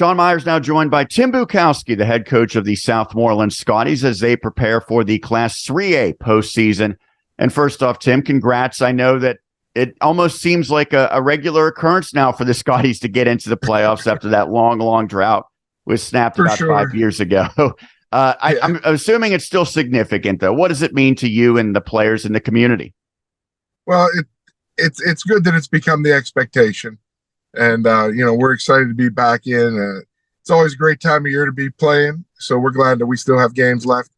Sean Meyers now joined by Tim Bukowski, the head coach of the Southmoreland Scotties, as they prepare for the Class 3A postseason. And first off, Tim, congrats. I know that it almost seems like a regular occurrence now for the Scotties to get into the playoffs after that long drought was snapped For about sure. 5 years ago. I'm assuming it's still significant, though. What does it mean to you and the players in the community? Well, it's good that it's become the expectation. And, we're excited to be back in. It's always a great time of year to be playing. So we're glad that we still have games left.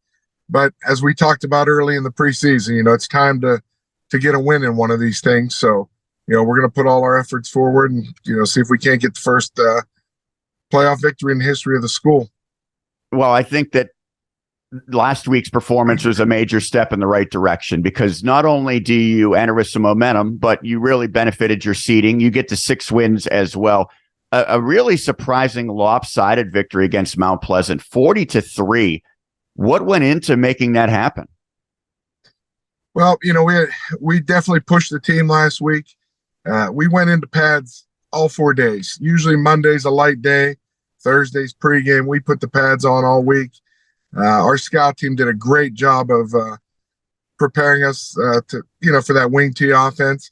But as we talked about early in the preseason, it's time to get a win in one of these things. So, we're going to put all our efforts forward and, see if we can't get the first playoff victory in the history of the school. Well, I think that last week's performance was a major step in the right direction because not only do you enter with some momentum, but you really benefited your seeding. You get to 6 wins as well. A really surprising lopsided victory against Mount Pleasant, 40-3. What went into making that happen? Well, we definitely pushed the team last week. We went into pads all 4 days. Usually Monday's a light day, Thursday's pregame. We put the pads on all week. Our scout team did a great job of preparing us for that wing tee offense.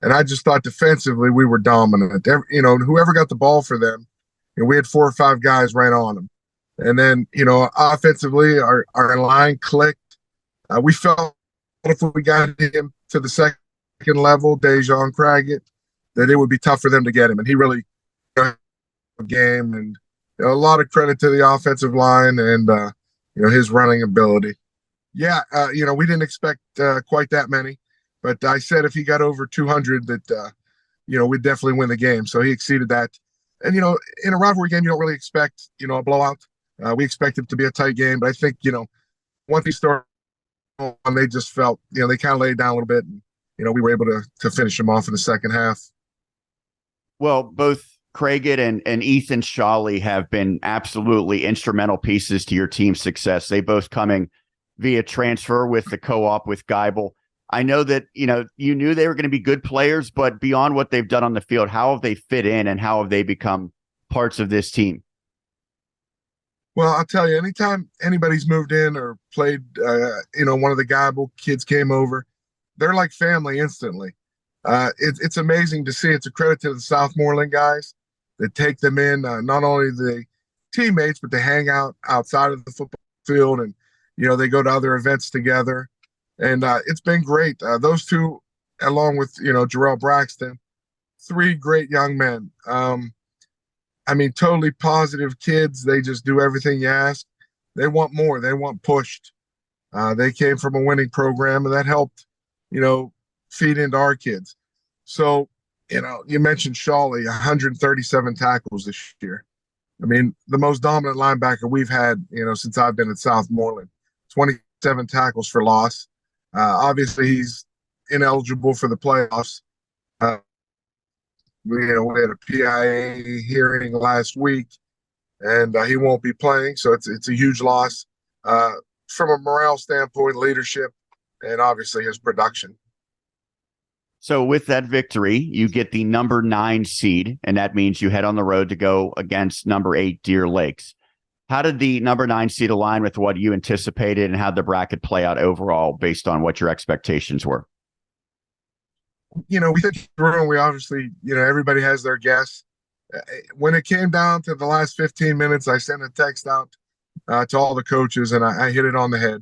And I just thought defensively we were dominant. Whoever got the ball for them, we had 4 or 5 guys right on them. And then, offensively, our line clicked. We felt if we got him to the second level, Dejon Craggett, that it would be tough for them to get him. And he really game and a lot of credit to the offensive line and his running ability. Yeah, we didn't expect quite that many, but I said if he got over 200 that, we'd definitely win the game. So he exceeded that. And, in a rivalry game, you don't really expect, a blowout. We expect it to be a tight game, but I think, once he started, they just felt, they kind of laid down a little bit and, we were able to finish them off in the second half. Well, both Craigett and Ethan Shawley have been absolutely instrumental pieces to your team's success. They both coming via transfer with the co-op with Geibel. I know that, you knew they were going to be good players, but beyond what they've done on the field, how have they fit in and how have they become parts of this team? Well, I'll tell you, anytime anybody's moved in or played, one of the Geibel kids came over, they're like family instantly. It's amazing to see. It's a credit to the Southmoreland guys that take them in, not only the teammates, but they hang out outside of the football field and, they go to other events together. And it's been great. Those two, along with, Jarrell Braxton, 3 great young men. Totally positive kids. They just do everything you ask. They want more. They want pushed. They came from a winning program, and that helped, feed into our kids. So, you mentioned Shawley, 137 tackles this year. The most dominant linebacker we've had, since I've been at Southmoreland, 27 tackles for loss. Obviously, he's ineligible for the playoffs. We had a PIA hearing last week, and he won't be playing, so it's a huge loss from a morale standpoint, leadership, and obviously his production. So with that victory, you get the number 9 seed, and that means you head on the road to go against number 8 Deer Lakes. How did the number 9 seed align with what you anticipated, and how did the bracket play out overall based on what your expectations were? We did through, and we obviously, everybody has their guess. When it came down to the last 15 minutes, I sent a text out to all the coaches, and I hit it on the head.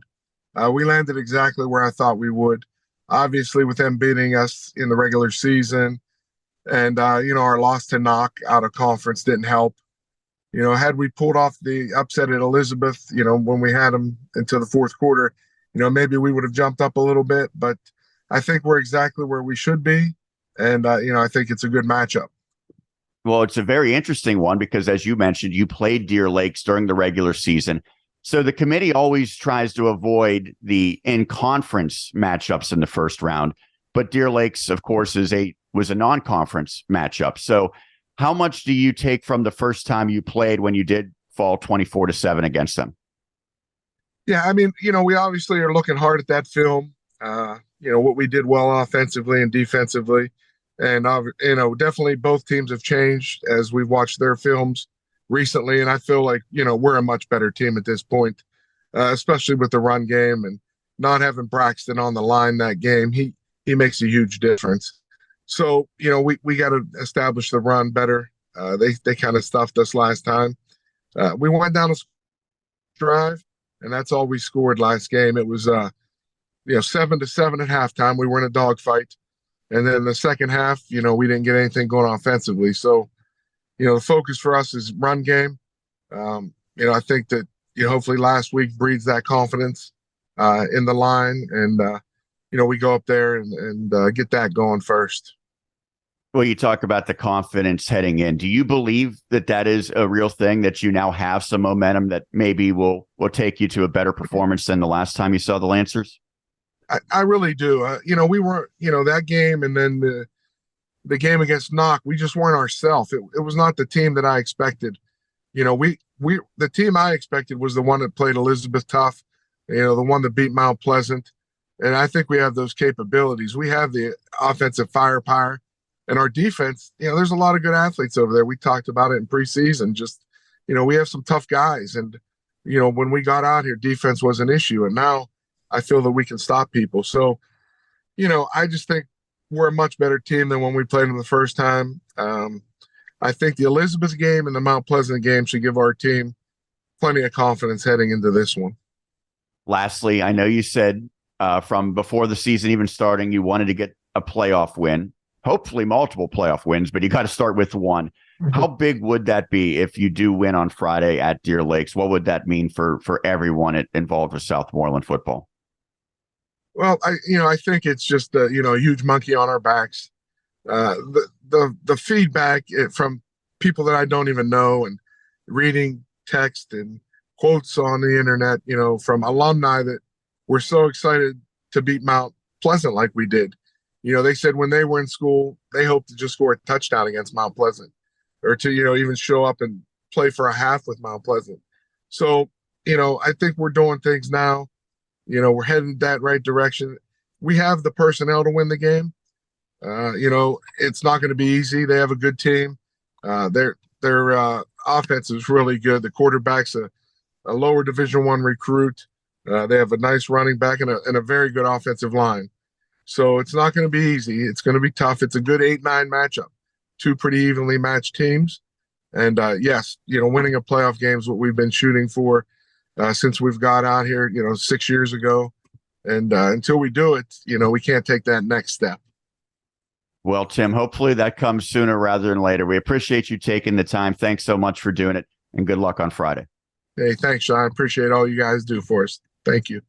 We landed exactly where I thought we would. Obviously, with them beating us in the regular season and, our loss to Knock out of conference didn't help. Had we pulled off the upset at Elizabeth, when we had them into the fourth quarter, maybe we would have jumped up a little bit. But I think we're exactly where we should be. And, I think it's a good matchup. Well, it's a very interesting one because, as you mentioned, you played Deer Lakes during the regular season. So the committee always tries to avoid the in-conference matchups in the first round. But Deer Lakes, of course, was a non-conference matchup. So how much do you take from the first time you played when you did fall 24-7 against them? Yeah, we obviously are looking hard at that film. What we did well offensively and defensively. And, definitely both teams have changed as we've watched their films. recently, and I feel like, we're a much better team at this point, especially with the run game and not having Braxton on the line that game. He makes a huge difference. So, we got to establish the run better. They kind of stuffed us last time. We went down a drive, and that's all we scored last game. It was 7-7 at halftime. We were in a dogfight, and then the second half, we didn't get anything going offensively. So, the focus for us is run game. I think that hopefully last week breeds that confidence in the line, and we go up there and get that going first. Well, you talk about the confidence heading in. Do you believe that is a real thing, that you now have some momentum that maybe will take you to a better performance than the last time you saw the Lancers? I really do. We weren't, that game, and then the game against Knock, we just weren't ourselves. It was not the team that I expected. The team I expected was the one that played Elizabeth tough, the one that beat Mount Pleasant. And I think we have those capabilities. We have the offensive firepower. And our defense, there's a lot of good athletes over there. We talked about it in preseason. Just, we have some tough guys. And, when we got out here, defense was an issue. And now I feel that we can stop people. So, I just think we're a much better team than when we played them the first time. I think the Elizabeth game and the Mount Pleasant game should give our team plenty of confidence heading into this one. Lastly, I know you said from before the season even starting, you wanted to get a playoff win. Hopefully multiple playoff wins, but you got to start with one. How big would that be if you do win on Friday at Deer Lakes? What would that mean for everyone involved with Southmoreland football? Well, I think it's just a huge monkey on our backs. The feedback from people that I don't even know, and reading text and quotes on the internet, from alumni that were so excited to beat Mount Pleasant like we did. They said when they were in school, they hoped to just score a touchdown against Mount Pleasant, or to, even show up and play for a half with Mount Pleasant. So, I think we're doing things now. We're heading that right direction. We have the personnel to win the game. It's not going to be easy. They have a good team. Their offense is really good. The quarterback's a lower Division I recruit. They have a nice running back and a very good offensive line. So it's not going to be easy. It's going to be tough. It's a good 8-9 matchup. Two pretty evenly matched teams. And yes, winning a playoff game is what we've been shooting for since we've got out here, 6 years ago. And until we do it, we can't take that next step. Well, Tim, hopefully that comes sooner rather than later. We appreciate you taking the time. Thanks so much for doing it, and good luck on Friday. Hey, thanks, Sean. I appreciate all you guys do for us. Thank you.